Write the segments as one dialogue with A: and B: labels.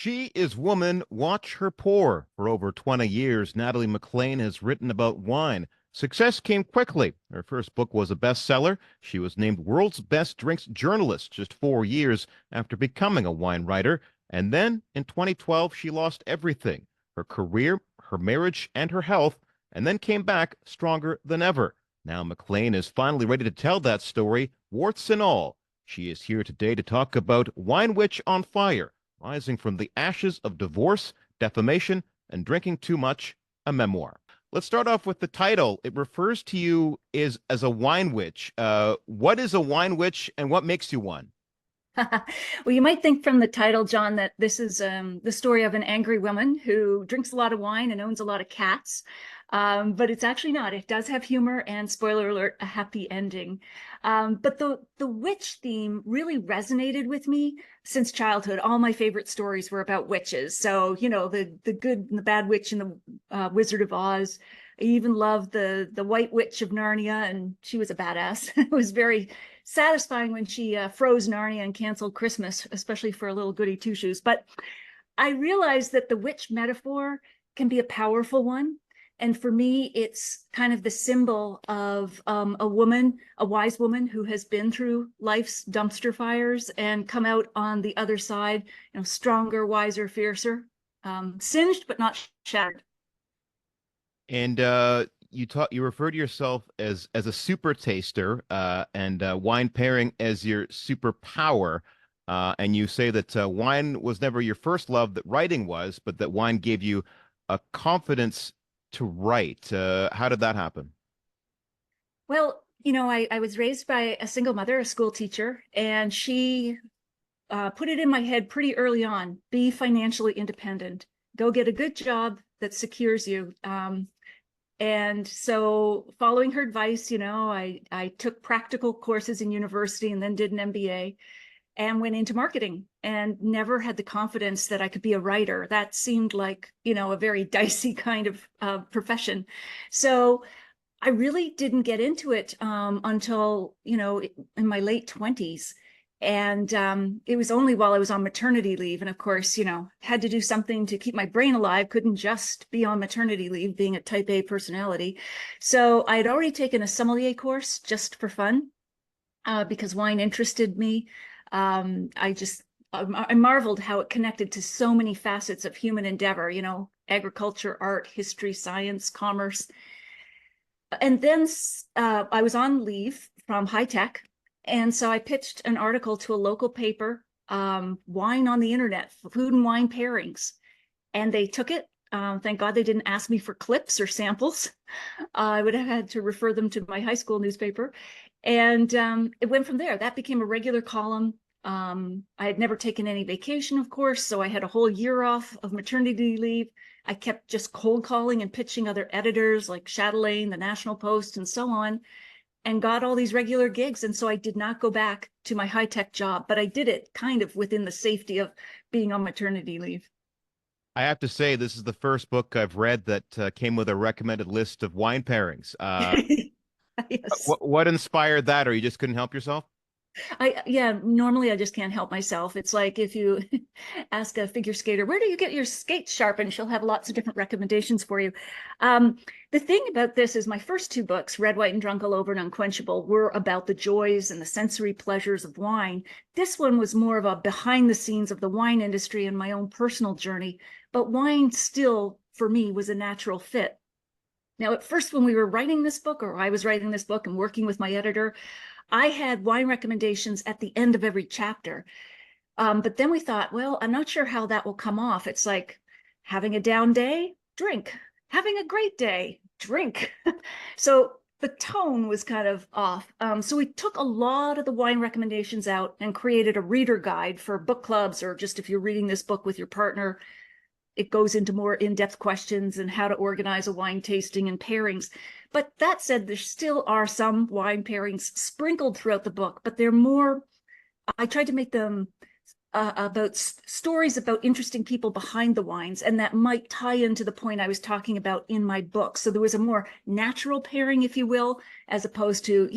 A: She is woman, watch her pour. For over 20 years, Natalie MacLean has written about wine. Success came quickly. Her first book was a bestseller. She was named World's Best Drinks Journalist just 4 years after becoming a wine writer. And then in 2012, she lost everything: her career, her marriage, and her health, and then came back stronger than ever. Now MacLean is finally ready to tell that story, warts and all. She is here today to talk about Wine Witch on Fire: Rising from the Ashes of Divorce, Defamation, and Drinking Too Much, a Memoir. Let's start off with the title. It refers to you as a wine witch. What is a wine witch and what makes you one?
B: Well, you might think from the title, John, that this is the story of an angry woman who drinks a lot of wine and owns a lot of cats. But it's actually not. It does have humor and, spoiler alert, a happy ending. But the witch theme really resonated with me since childhood. All my favorite stories were about witches. So, the good and the bad witch in the Wizard of Oz. I even loved the White Witch of Narnia, and she was a badass. It was very satisfying when she froze Narnia and canceled Christmas, especially for a little goody two shoes. But I realized that the witch metaphor can be a powerful one. And for me, it's kind of the symbol of a woman, a wise woman who has been through life's dumpster fires and come out on the other side, stronger, wiser, fiercer, singed but not shattered.
A: And you refer to yourself as a super taster, and wine pairing as your superpower. And you say that wine was never your first love, that writing was, but that wine gave you a confidence to write. How did that happen?
B: Well, I was raised by a single mother, a school teacher, and she put it in my head pretty early on: be financially independent, go get a good job that secures you. And so following her advice, I took practical courses in university and then did an MBA and went into marketing, and never had the confidence that I could be a writer. That seemed like, a very dicey kind of profession. So I really didn't get into it until, in my late 20s. And it was only while I was on maternity leave. And of course, had to do something to keep my brain alive. Couldn't just be on maternity leave, being a type A personality. So I had already taken a sommelier course just for fun, because wine interested me. I marveled how it connected to so many facets of human endeavor, agriculture, art, history, science, commerce. And then I was on leave from high tech. And so I pitched an article to a local paper, wine on the internet, food and wine pairings. And they took it. Thank God they didn't ask me for clips or samples. I would have had to refer them to my high school newspaper. And it went from there. That became a regular column. I had never taken any vacation, of course, so I had a whole year off of maternity leave. I kept just cold calling and pitching other editors like Chatelaine, the National Post, and so on, and got all these regular gigs. And so I did not go back to my high-tech job, but I did it kind of within the safety of being on maternity leave.
A: I have to say, this is the first book I've read that came with a recommended list of wine pairings.
B: Yes.
A: What inspired that, or you just couldn't help yourself?
B: Yeah, normally I just can't help myself. It's like if you ask a figure skater, where do you get your skates sharpened? She'll have lots of different recommendations for you. Um, the thing about this is my first two books, Red, White, and Drunk All Over and Unquenchable, were about the joys and the sensory pleasures of wine. This one was more of a behind the scenes of the wine industry and my own personal journey. But wine still, for me, was a natural fit. Now, at first, when we were writing this book, or I was writing this book and working with my editor, I had wine recommendations at the end of every chapter. But then we thought, well, I'm not sure how that will come off. It's like having a down day, drink. Having a great day, drink. So the tone was kind of off. So we took a lot of the wine recommendations out and created a reader guide for book clubs, or just if you're reading this book with your partner. It goes into more in-depth questions and how to organize a wine tasting and pairings. But that said, there still are some wine pairings sprinkled throughout the book, but they're more, I tried to make them about stories about interesting people behind the wines, and that might tie into the point I was talking about in my book. So there was a more natural pairing, if you will, as opposed to,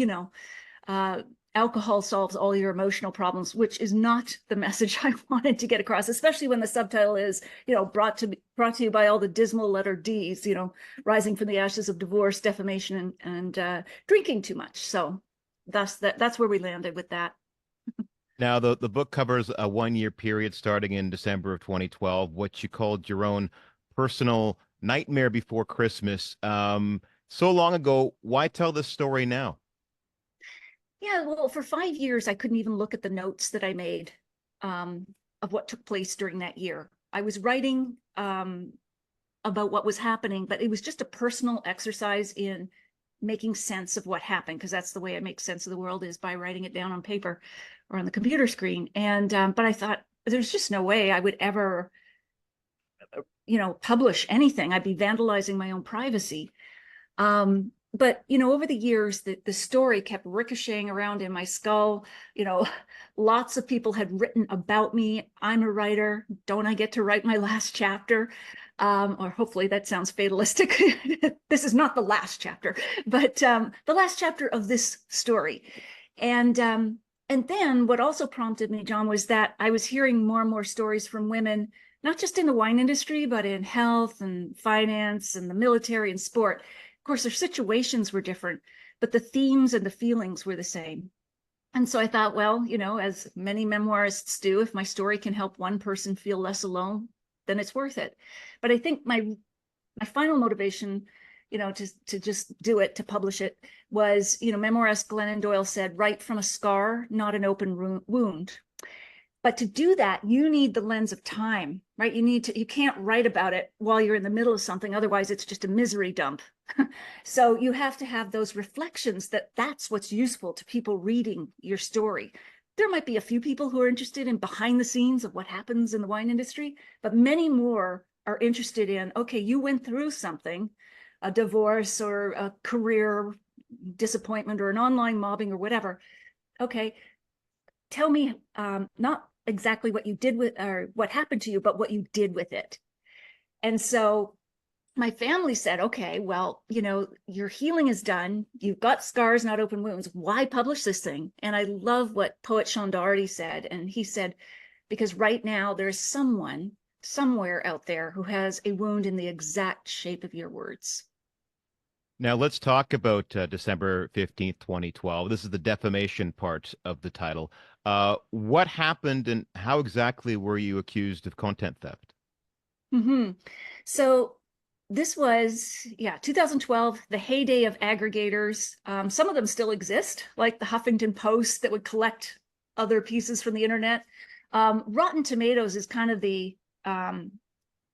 B: alcohol solves all your emotional problems, which is not the message I wanted to get across, especially when the subtitle is, brought to you by all the dismal letter D's, rising from the ashes of divorce, defamation, and drinking too much. So that's where we landed with that.
A: Now, the book covers a 1 year period starting in December of 2012, what you called your own personal nightmare before Christmas. So long ago, why tell this story now?
B: Yeah, well, for 5 years, I couldn't even look at the notes that I made um, of what took place during that year. I was writing about what was happening, but it was just a personal exercise in making sense of what happened, because that's the way I make sense of the world, is by writing it down on paper or on the computer screen. And but I thought there's just no way I would ever, publish anything. I'd be vandalizing my own privacy. But over the years, the story kept ricocheting around in my skull. Lots of people had written about me. I'm a writer. Don't I get to write my last chapter? Or hopefully that sounds fatalistic. This is not the last chapter, but the last chapter of this story. And then what also prompted me, John, was that I was hearing more and more stories from women, not just in the wine industry, but in health and finance and the military and sport. Of course, their situations were different, but the themes and the feelings were the same. And so I thought, well, as many memoirists do, if my story can help one person feel less alone, then it's worth it. But I think my final motivation, to just do it, to publish it, was, memoirist Glennon Doyle said, write from a scar, not an open wound. But to do that, you need the lens of time, right? You can't write about it while you're in the middle of something. Otherwise, it's just a misery dump. So you have to have those reflections that's what's useful to people reading your story. There might be a few people who are interested in behind the scenes of what happens in the wine industry, but many more are interested in, okay, you went through something, a divorce or a career disappointment or an online mobbing or whatever. Okay, tell me not exactly what you did with or what happened to you, but what you did with it. And so my family said, okay, well, your healing is done. You've got scars, not open wounds. Why publish this thing? And I love what poet Sean Doherty said. And he said, because right now there's someone somewhere out there who has a wound in the exact shape of your words.
A: Now, let's talk about December 15th, 2012. This is the defamation part of the title. What happened and how exactly were you accused of content theft?
B: Mm-hmm. So this was, 2012, the heyday of aggregators. Some of them still exist, like the Huffington Post that would collect other pieces from the internet. Rotten Tomatoes is kind of the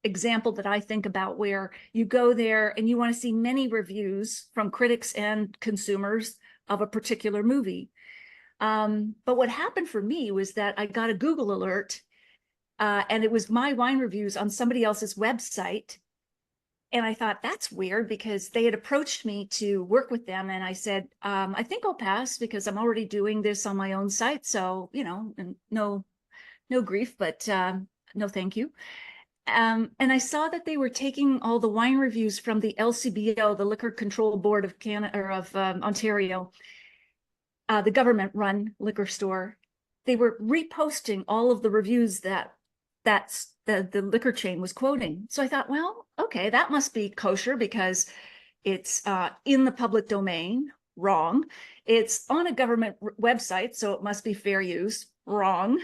B: example that I think about, where you go there and you want to see many reviews from critics and consumers of a particular movie. But what happened for me was that I got a Google alert, and it was my wine reviews on somebody else's website. And I thought, that's weird, because they had approached me to work with them. And I said, I think I'll pass because I'm already doing this on my own site. So, no grief, but no thank you. And I saw that they were taking all the wine reviews from the LCBO, the Liquor Control Board of Canada, or of Ontario, the government-run liquor store. They were reposting all of the reviews that's the liquor chain was quoting. So I thought, well, okay, that must be kosher because it's in the public domain. Wrong. It's on a government website, so it must be fair use. Wrong.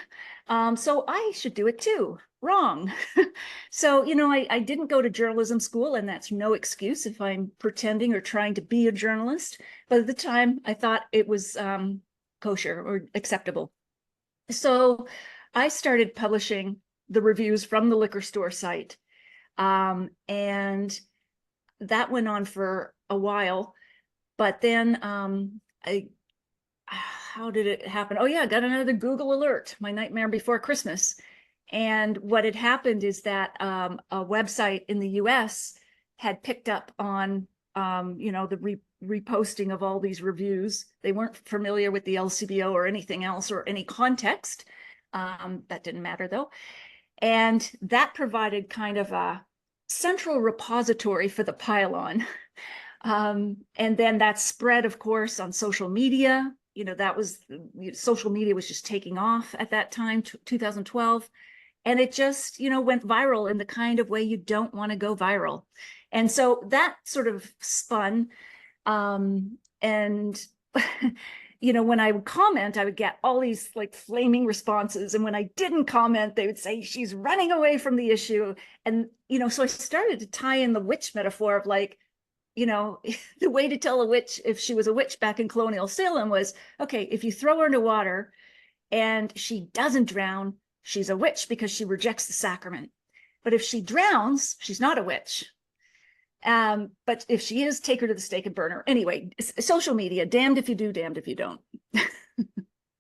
B: So I should do it too. Wrong. So, I didn't go to journalism school, and that's no excuse if I'm pretending or trying to be a journalist. But at the time, I thought it was kosher or acceptable. So I started publishing the reviews from the liquor store site. And that went on for a while. But then how did it happen? Oh yeah, I got another Google alert, my nightmare before Christmas. And what had happened is that a website in the US had picked up on, the reposting of all these reviews. They weren't familiar with the LCBO or anything else or any context. That didn't matter though. And that provided kind of a central repository for the pile-on. And then that spread, of course, on social media. that was, social media was just taking off at that time, 2012. And it just, went viral in the kind of way you don't want to go viral. And so that sort of spun. And, when I would comment, I would get all these like flaming responses. And when I didn't comment, they would say, she's running away from the issue. And, so I started to tie in the witch metaphor of like, the way to tell a witch if she was a witch back in colonial Salem was, okay, if you throw her into water and she doesn't drown, she's a witch because she rejects the sacrament. But if she drowns, she's not a witch. But if she is, take her to the stake and burn her. Anyway, social media, damned if you do, damned if you don't.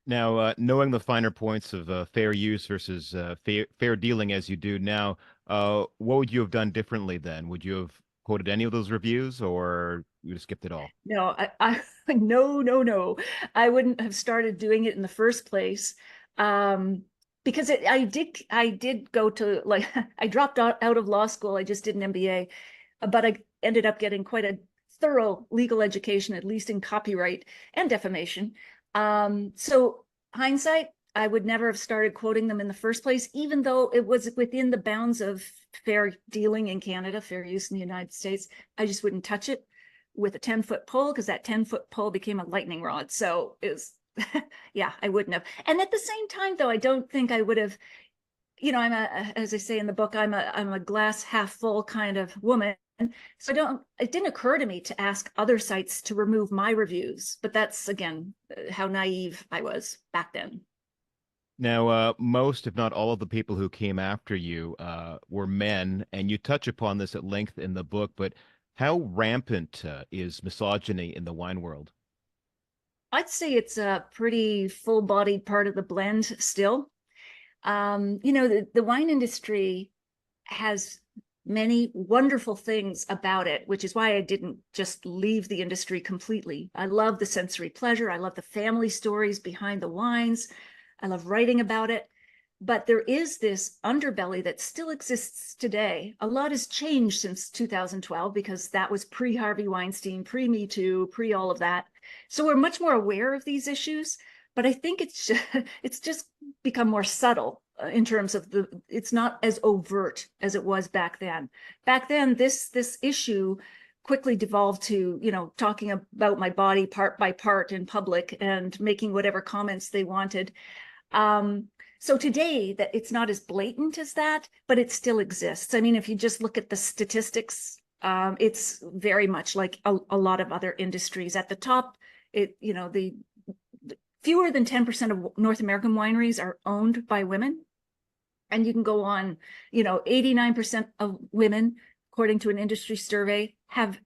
A: Now, knowing the finer points of fair use versus fair dealing as you do now, what would you have done differently then? Would you have quoted any of those reviews, or you just skipped it all?
B: No, no. I wouldn't have started doing it in the first place. Because I did go to, like, I dropped out of law school. I just did an MBA, but I ended up getting quite a thorough legal education, at least in copyright and defamation. So hindsight, I would never have started quoting them in the first place, even though it was within the bounds of fair dealing in Canada, fair use in the United States. I just wouldn't touch it with a 10-foot pole, because that 10-foot pole became a lightning rod. So it was, yeah, I wouldn't have. And at the same time, though, I don't think I would have, as I say in the book, I'm a glass half full kind of woman. So it didn't occur to me to ask other sites to remove my reviews, but that's, again, how naive I was back then.
A: Now, most, if not all, of the people who came after you were men, and you touch upon this at length in the book, but how rampant is misogyny in the wine world?
B: I'd say it's a pretty full-bodied part of the blend still. The wine industry has many wonderful things about it, which is why I didn't just leave the industry completely. I love the sensory pleasure. I love the family stories behind the wines. I love writing about it. But there is this underbelly that still exists today. A lot has changed since 2012, because that was pre-Harvey Weinstein, pre-Me Too, pre all of that. So we're much more aware of these issues, but I think it's just become more subtle in terms of it's not as overt as it was back then. Back then, this issue quickly devolved to, talking about my body part by part in public and making whatever comments they wanted. So today, that it's not as blatant as that, but it still exists. I mean, if you just look at the statistics, it's very much like a lot of other industries. At the top, the fewer than 10% of North American wineries are owned by women. And you can go on, 89% of women, according to an industry survey, have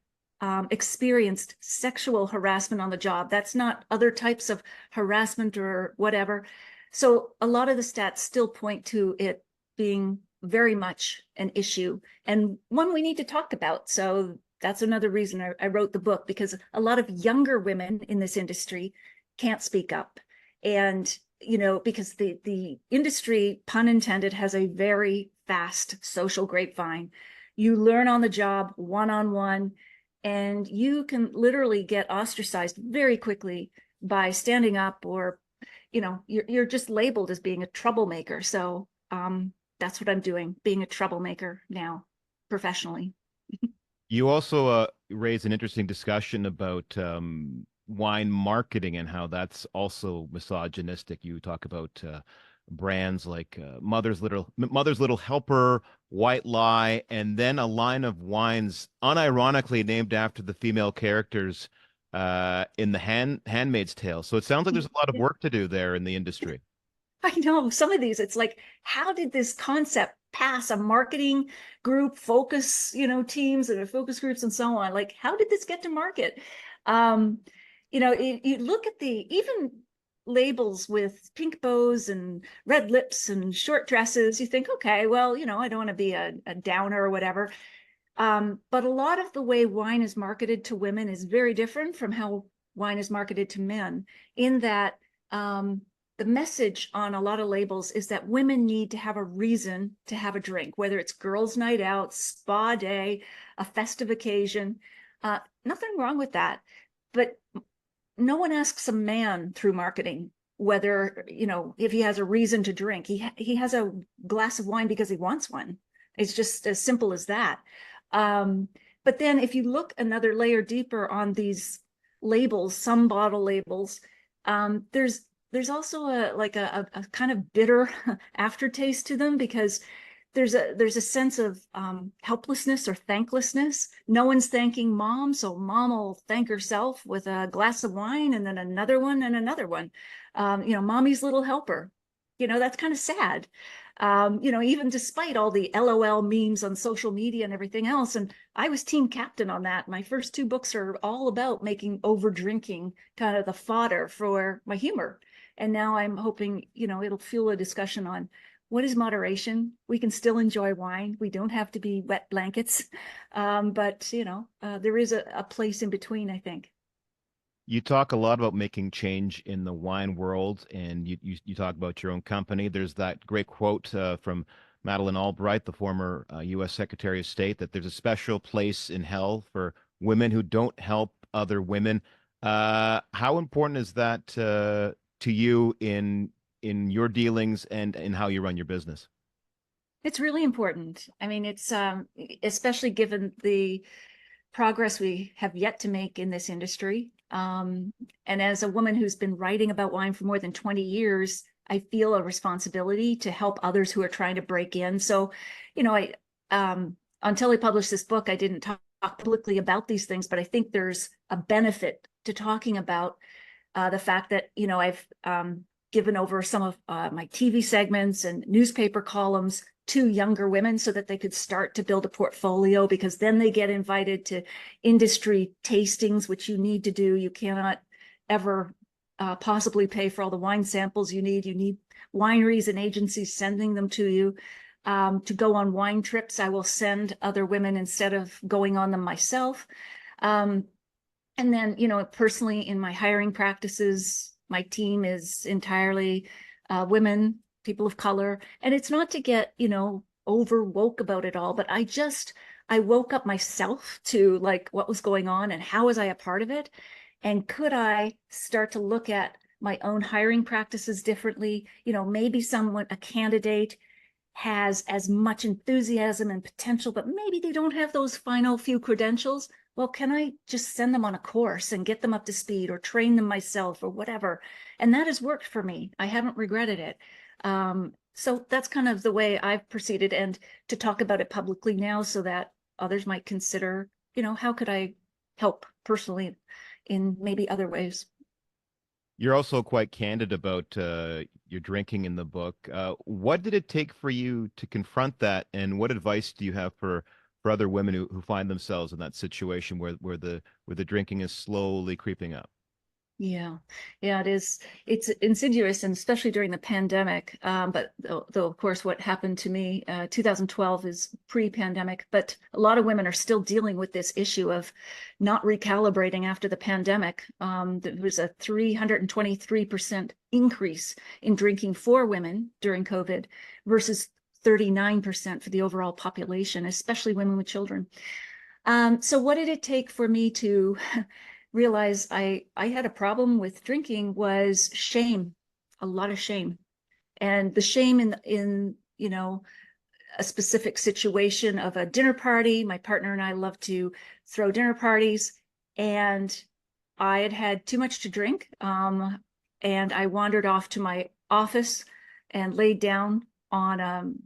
B: experienced sexual harassment on the job. That's not other types of harassment or whatever. So a lot of the stats still point to it being very much an issue, and one we need to talk about. So that's another reason I wrote the book, because a lot of younger women in this industry can't speak up. And, because the industry, pun intended, has a very fast social grapevine. You learn on the job, one-on-one, and you can literally get ostracized very quickly by standing up, or you're just labeled as being a troublemaker. So that's what I'm doing, being a troublemaker now, professionally.
A: You also raise an interesting discussion about wine marketing and how that's also misogynistic. You talk about brands like Mother's Little Helper, White Lie, and then a line of wines unironically named after the female characters in the Handmaid's Tale. So it sounds like there's a lot of work to do there in the industry.
B: I know some of these, it's like, how did this concept pass a marketing group, focus, teams and focus groups and so on? Like, how did this get to market? You look at even labels with pink bows and red lips and short dresses, you think, okay, well, I don't want to be a downer or whatever. But a lot of the way wine is marketed to women is very different from how wine is marketed to men, in that the message on a lot of labels is that women need to have a reason to have a drink, whether it's girls' night out, spa day, a festive occasion. Nothing wrong with that. But no one asks a man through marketing whether, if he has a reason to drink. He has a glass of wine because he wants one. It's just as simple as that. But then if you look another layer deeper on these labels, some bottle labels, there's also a kind of bitter aftertaste to them, because there's a sense of helplessness or thanklessness. No one's thanking mom, so mom will thank herself with a glass of wine, and then another one and another one. Mommy's little helper. That's kind of sad. Even despite all the LOL memes on social media and everything else. And I was team captain on that. My first two books are all about making over drinking kind of the fodder for my humor. And now I'm hoping, it'll fuel a discussion on what is moderation. We can still enjoy wine. We don't have to be wet blankets. But there is a place in between, I think.
A: You talk a lot about making change in the wine world, and you talk about your own company. There's that great quote from Madeleine Albright, the former U.S. Secretary of State, that there's a special place in hell for women who don't help other women. How important is that to you in your dealings and in how you run your business?
B: It's really important. I mean, it's especially given the progress we have yet to make in this industry. And as a woman who's been writing about wine for more than 20 years, I feel a responsibility to help others who are trying to break in. So, until I published this book, I didn't talk publicly about these things, but I think there's a benefit to talking about the fact that, I've given over some of my TV segments and newspaper columns to younger women so that they could start to build a portfolio, because then they get invited to industry tastings, which you need to do. You cannot ever possibly pay for all the wine samples you need. You need wineries and agencies sending them to you. To go on wine trips, I will send other women instead of going on them myself. And then, personally in my hiring practices, my team is entirely women, people of color. And it's not to get, over woke about it all, but I woke up myself to like what was going on and how was I a part of it? And could I start to look at my own hiring practices differently? Maybe a candidate has as much enthusiasm and potential, but maybe they don't have those final few credentials. Well, can I just send them on a course and get them up to speed, or train them myself, or whatever? And that has worked for me. I haven't regretted it. So that's kind of the way I've proceeded, and to talk about it publicly now so that others might consider, how could I help personally in maybe other ways?
A: You're also quite candid about your drinking in the book. What did it take for you to confront that, and what advice do you have for other women who find themselves in that situation where the drinking is slowly creeping up?
B: Yeah, it is. It's insidious, and especially during the pandemic. But though, of course, what happened to me, 2012 is pre-pandemic, but a lot of women are still dealing with this issue of not recalibrating after the pandemic. There was a 323% increase in drinking for women during COVID versus 39% for the overall population, especially women with children. So what did it take for me to realize I had a problem with drinking? Was shame, a lot of shame. And the shame in a specific situation of a dinner party. My partner and I love to throw dinner parties, and I had had too much to drink. And I wandered off to my office and laid down on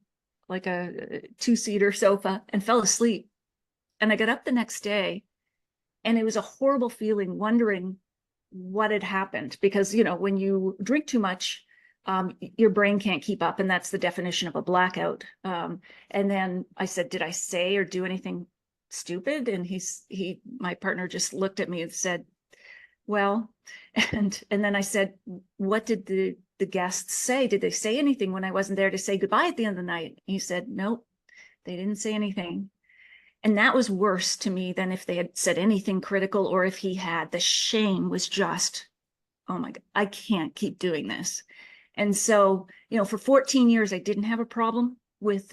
B: like a two-seater sofa and fell asleep. And I got up the next day, and it was a horrible feeling, wondering what had happened, because when you drink too much, your brain can't keep up, and that's the definition of a blackout. And then I said, did I say or do anything stupid? And my partner just looked at me and said, well, and then I said, what did the guests say? Did they say anything when I wasn't there to say goodbye at the end of the night? He said, nope, they didn't say anything. And that was worse to me than if they had said anything critical, or if he had. The shame was just, oh my God, I can't keep doing this. And so, for 14 years, I didn't have a problem with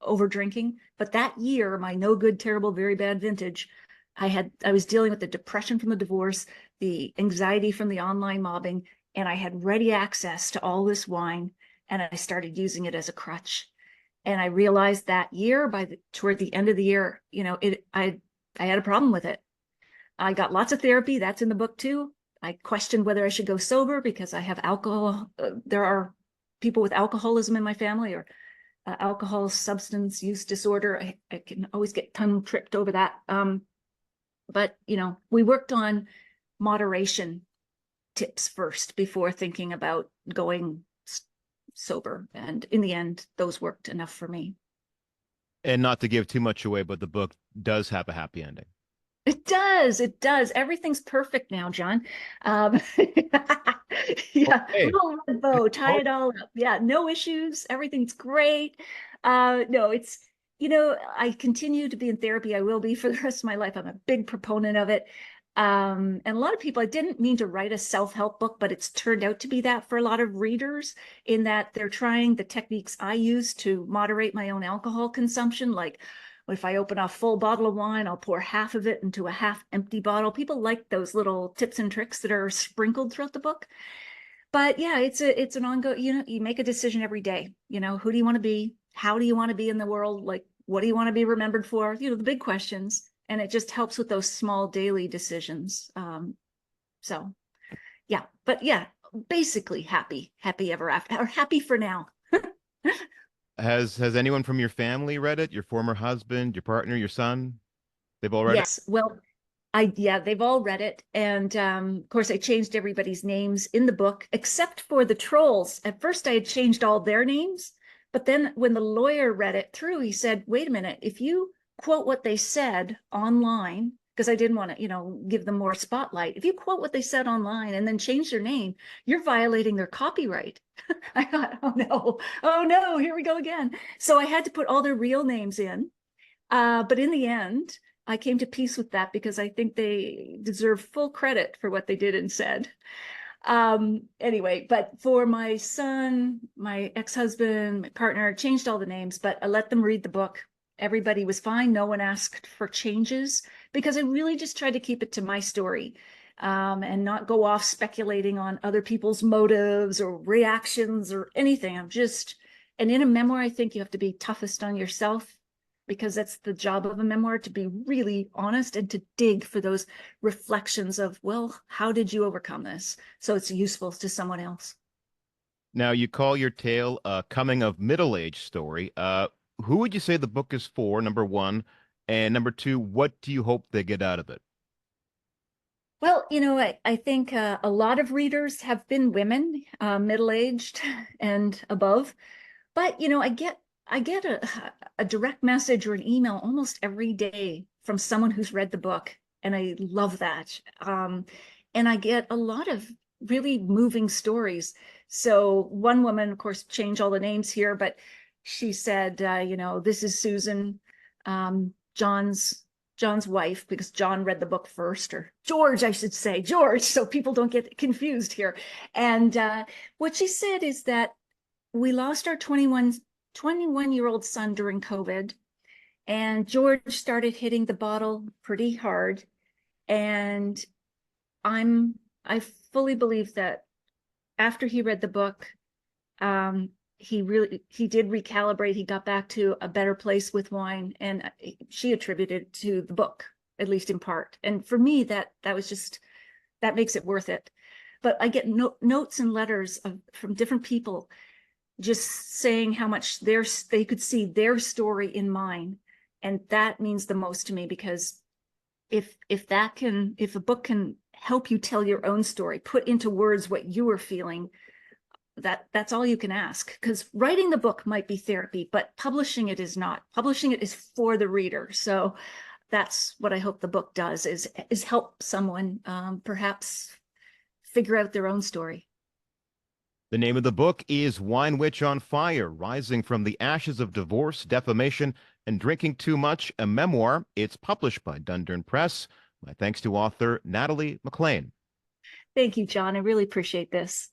B: over drinking. But that year, my no good, terrible, very bad vintage, I was dealing with the depression from the divorce, the anxiety from the online mobbing, and I had ready access to all this wine, and I started using it as a crutch. And I realized that year, toward the end of the year, I had a problem with it. I got lots of therapy. That's in the book too. I questioned whether I should go sober because I have alcohol. There are people with alcoholism in my family, or alcohol substance use disorder. I can always get tongue tripped over that. But we worked on moderation tips first before thinking about going sober. And in the end, those worked enough for me.
A: And not to give too much away, but the book does have a happy ending.
B: It does. It does. Everything's perfect now, John. Yeah,
A: Okay.
B: little red bow, tie it all up. Yeah, no issues. Everything's great. No, I continue to be in therapy. I will be for the rest of my life. I'm a big proponent of it. And a lot of people, I didn't mean to write a self-help book, but it's turned out to be that for a lot of readers, in that they're trying the techniques I use to moderate my own alcohol consumption. Like, if I open a full bottle of wine, I'll pour half of it into a half empty bottle. People like those little tips and tricks that are sprinkled throughout the book. But yeah, it's an ongoing, you make a decision every day. Who do you want to be? How do you want to be in the world? Like, what do you want to be remembered for? The big questions. And it just helps with those small daily decisions. So yeah, but yeah, basically happy ever after, or happy for now.
A: Has anyone from your family read it? Your former husband, your partner, your son? They've all read it?
B: Yes, well, yeah, they've all read it. And of course, I changed everybody's names in the book, except for the trolls. At first, I had changed all their names. But then when the lawyer read it through, he said, wait a minute, if you quote what they said online, because I didn't want to, give them more spotlight. If you quote what they said online and then change their name, you're violating their copyright. I thought, oh no, here we go again. So I had to put all their real names in. But in the end, I came to peace with that because I think they deserve full credit for what they did and said. Anyway, but for my son, my ex-husband, my partner, I changed all the names, but I let them read the book. Everybody was fine. No one asked for changes because I really just tried to keep it to my story, and not go off speculating on other people's motives or reactions or anything. And in a memoir, I think you have to be toughest on yourself, because that's the job of a memoir, to be really honest and to dig for those reflections of, well, how did you overcome this? So it's useful to someone else.
A: Now, you call your tale a coming of middle-age story. Who would you say the book is for, number one? And number two, what do you hope they get out of it?
B: Well, I think a lot of readers have been women, middle-aged and above. But, I get a direct message or an email almost every day from someone who's read the book, and I love that. And I get a lot of really moving stories. So one woman, of course, changed all the names here, but she said, this is Susan, John's wife, because John read the book first, or George, I should say, George, so people don't get confused here. And what she said is that we lost our 21-year-old son during COVID, and George started hitting the bottle pretty hard. And I fully believe that after he read the book, he did recalibrate. He got back to a better place with wine, and she attributed it to the book, at least in part. And for me, that makes it worth it. But I get notes and letters from different people just saying how much they could see their story in mine. And that means the most to me, because if a book can help you tell your own story, put into words what you are feeling, that's all you can ask. Because writing the book might be therapy, but publishing it is not. Publishing it is for the reader. So that's what I hope the book does, is help someone perhaps figure out their own story.
A: The name of the book is Wine Witch on Fire, Rising from the Ashes of Divorce, Defamation, and Drinking Too Much, a memoir. It's published by Dundurn Press. My thanks to author Natalie MacLean.
B: Thank you, John. I really appreciate this.